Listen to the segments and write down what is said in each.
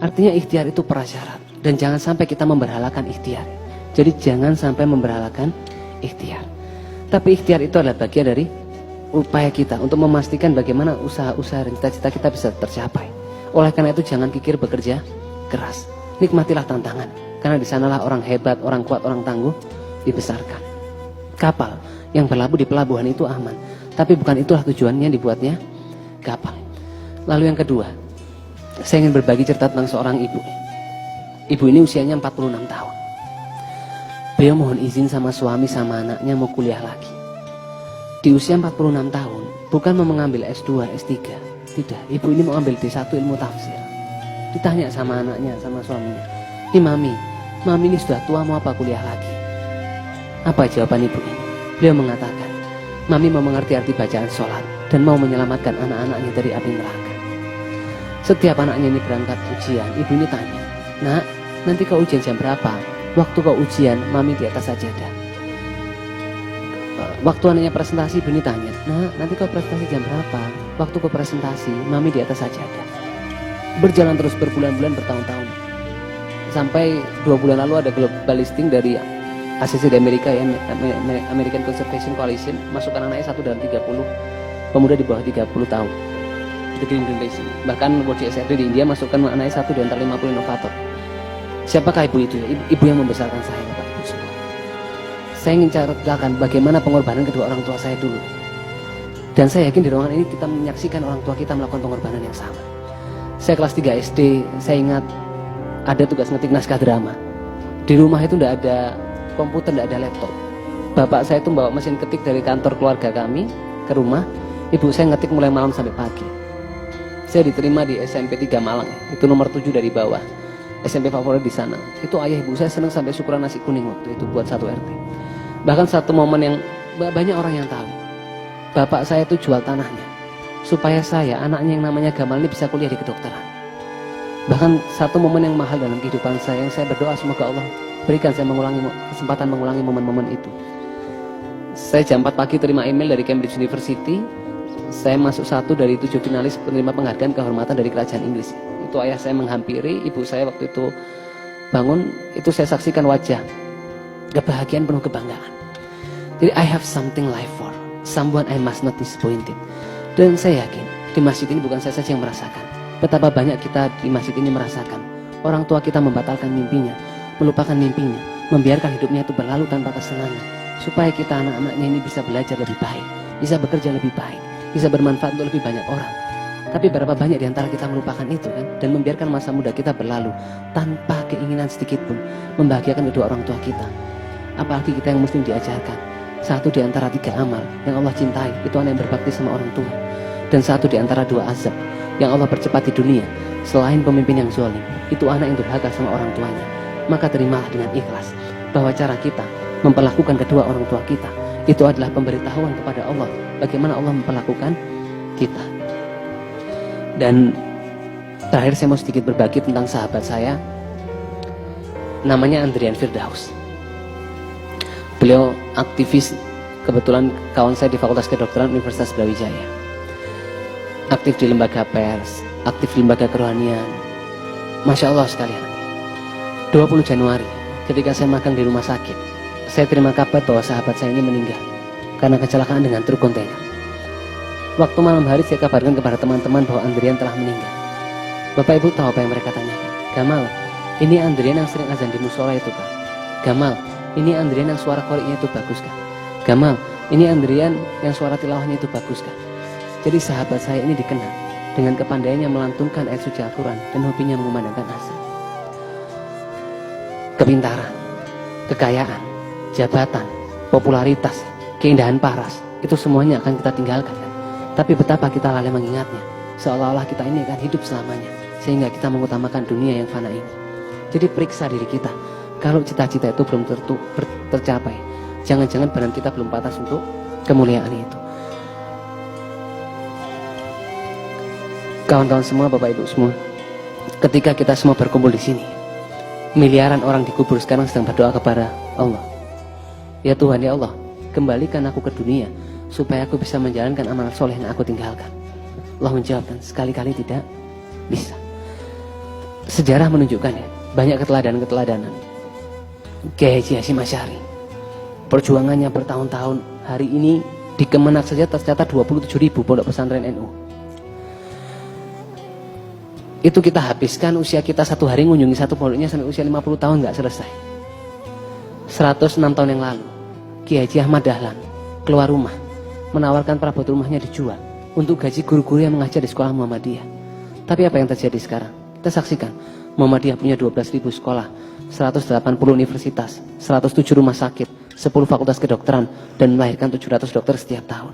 Artinya ikhtiar itu prasyarat. Dan jangan sampai kita memberhalakan ikhtiar. Jadi jangan sampai memberhalakan ikhtiar. Tapi ikhtiar itu adalah bagian dari upaya kita untuk memastikan bagaimana usaha-usaha dan cita-cita kita bisa tercapai. Oleh karena itu jangan kikir bekerja keras. Nikmatilah tantangan. Karena di sanalah orang hebat, orang kuat, orang tangguh dibesarkan. Kapal yang berlabuh di pelabuhan itu aman. Tapi bukan itulah tujuannya dibuatnya kapal. Lalu yang kedua, saya ingin berbagi cerita tentang seorang ibu. Ibu ini usianya 46 tahun. Beliau mohon izin sama suami sama anaknya mau kuliah lagi. Di usia 46 tahun, bukan mau mengambil S2, S3. Tidak, ibu ini mau ambil D1 ilmu tafsir. Ditanya sama anaknya, sama suaminya, "Ini mami ini sudah tua mau apa kuliah lagi?" Apa jawaban ibu ini? Beliau mengatakan, "Mami mau mengerti arti bacaan sholat dan mau menyelamatkan anak-anaknya dari api neraka." Setiap anaknya ini berangkat ujian, ibu ini tanya, "Nak, nanti kau ujian jam berapa? Waktu kau ujian, mami di atas sajadah." Waktu anaknya presentasi, ibu ini tanya, "Nak, nanti kau presentasi jam berapa? Waktu kau presentasi, mami di atas sajadah." Berjalan terus berbulan-bulan, bertahun-tahun. Sampai 2 bulan lalu ada global listing dari ACC di Amerika, ya, American Conservation Coalition, masukkan anaknya 1 dalam 30 pemuda di bawah 30 tahun. The Green Generation. Bahkan World CSRD di India masukkan anaknya 1 di antara 50 inovator. Siapakah ibu itu? Ibu yang membesarkan saya, Bapak Ibu semua. Saya ingin ceritakan bagaimana pengorbanan kedua orang tua saya dulu. Dan saya yakin di ruangan ini kita menyaksikan orang tua kita melakukan pengorbanan yang sama. Saya kelas 3 SD, saya ingat ada tugas ngetik naskah drama. Di rumah itu tidak ada komputer, tidak ada laptop. Bapak saya itu bawa mesin ketik dari kantor keluarga kami ke rumah. Ibu saya ngetik mulai malam sampai pagi. Saya diterima di SMP 3 Malang, itu nomor 7 dari bawah. SMP favorit di sana. Itu ayah ibu saya senang sampai syukuran nasi kuning waktu itu buat 1 RT. Bahkan satu momen yang banyak orang yang tahu. Bapak saya itu jual tanahnya supaya saya, anaknya yang namanya Gamal ini bisa kuliah di kedokteran. Bahkan satu momen yang mahal dalam kehidupan saya, yang saya berdoa semoga Allah berikan saya kesempatan mengulangi momen-momen itu. Saya jam 4 pagi terima email dari Cambridge University. Saya masuk 1 dari 7 finalis penerima penghargaan kehormatan dari kerajaan Inggris. Itu ayah saya menghampiri, ibu saya waktu itu bangun, itu saya saksikan wajah kebahagiaan penuh kebanggaan. Jadi I have something life for, someone I must not disappointed. Dan saya yakin di masjid ini bukan saya saja yang merasakan. Betapa banyak kita di masjid ini merasakan orang tua kita membatalkan mimpinya, melupakan mimpinya, membiarkan hidupnya itu berlalu tanpa kesenangan, supaya kita anak-anaknya ini bisa belajar lebih baik, bisa bekerja lebih baik, bisa bermanfaat untuk lebih banyak orang. Tapi berapa banyak di antara kita melupakan itu kan, dan membiarkan masa muda kita berlalu tanpa keinginan sedikit pun membahagiakan kedua orang tua kita. Apalagi kita yang muslim diajarkan 1 di antara 3 amal yang Allah cintai itu anak yang berbakti sama orang tua, dan 1 di antara 2 azab yang Allah percepat di dunia selain pemimpin yang zalim itu anak yang durhaka sama orang tuanya. Maka terimalah dengan ikhlas bahwa cara kita memperlakukan kedua orang tua kita itu adalah pemberitahuan kepada Allah bagaimana Allah memperlakukan kita. Dan terakhir saya mau sedikit berbagi tentang sahabat saya, namanya Andrian Firdaus. Beliau aktivis, kebetulan kawan saya di Fakultas Kedokteran Universitas Brawijaya. Aktif di lembaga pers, aktif di lembaga kerohanian. Masya Allah sekalian. 20 Januari ketika saya magang di rumah sakit, saya terima kabar bahwa sahabat saya ini meninggal karena kecelakaan dengan truk kontainer. Waktu malam hari saya kabarkan kepada teman-teman bahwa Andrian telah meninggal. Bapak Ibu tahu apa yang mereka tanyakan? "Gamal, ini Andrian yang sering azan di musola itu Pak. Gamal, ini Andrian yang suara koriknya itu bagus Kak. Gamal, ini Andrian yang suara tilawahnya itu bagus Kak." Jadi sahabat saya ini dikenal dengan kepandaiannya melantunkan ayat suci Al-Quran dan hobinya mengumandangkan azan. Kepintaran, kekayaan, jabatan, popularitas, keindahan paras, itu semuanya akan kita tinggalkan kan? Tapi betapa kita lalai mengingatnya, seolah-olah kita ini akan hidup selamanya, sehingga kita mengutamakan dunia yang fana ini. Jadi periksa diri kita, kalau cita-cita itu belum tercapai, jangan-jangan badan kita belum pantas untuk kemuliaan itu. Kawan-kawan semua, Bapak Ibu semua, ketika kita semua berkumpul di sini, miliaran orang dikubur sekarang sedang berdoa kepada Allah. Ya Tuhan, ya Allah, kembalikan aku ke dunia supaya aku bisa menjalankan amal soleh yang aku tinggalkan. Allah menjawabkan sekali-kali tidak bisa. sejarah menunjukkan ya, banyak keteladanan-keteladanan. Kiai Haji Hasyim Asy'ari, perjuangannya bertahun-tahun, hari ini di Kemenak saja tercatat 27.000 pondok pesantren NU. Itu kita habiskan usia kita satu hari mengunjungi satu pondoknya sampai usia 50 tahun nggak selesai. 106 tahun yang lalu, Kiai Haji Ahmad Dahlan keluar rumah, menawarkan perabot rumahnya dijual untuk gaji guru-guru yang mengajar di sekolah Muhammadiyah. Tapi apa yang terjadi sekarang? Kita saksikan, Muhammadiyah punya 12.000 sekolah, 180 universitas, 107 rumah sakit, 10 fakultas kedokteran, dan melahirkan 700 dokter setiap tahun.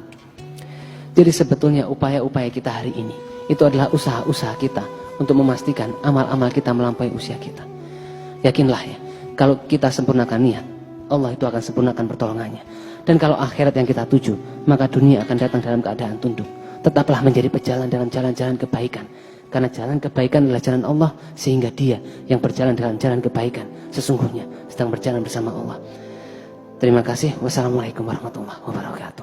Jadi sebetulnya upaya-upaya kita hari ini, itu adalah usaha-usaha kita untuk memastikan amal-amal kita melampaui usia kita. Yakinlah ya, kalau kita sempurnakan niat, Allah itu akan sempurnakan pertolongannya. Dan kalau akhirat yang kita tuju, maka dunia akan datang dalam keadaan tunduk. Tetaplah menjadi pejalan dalam jalan-jalan kebaikan. Karena jalan kebaikan adalah jalan Allah, sehingga dia yang berjalan dalam jalan kebaikan sesungguhnya sedang berjalan bersama Allah. Terima kasih. Wassalamualaikum warahmatullahi wabarakatuh.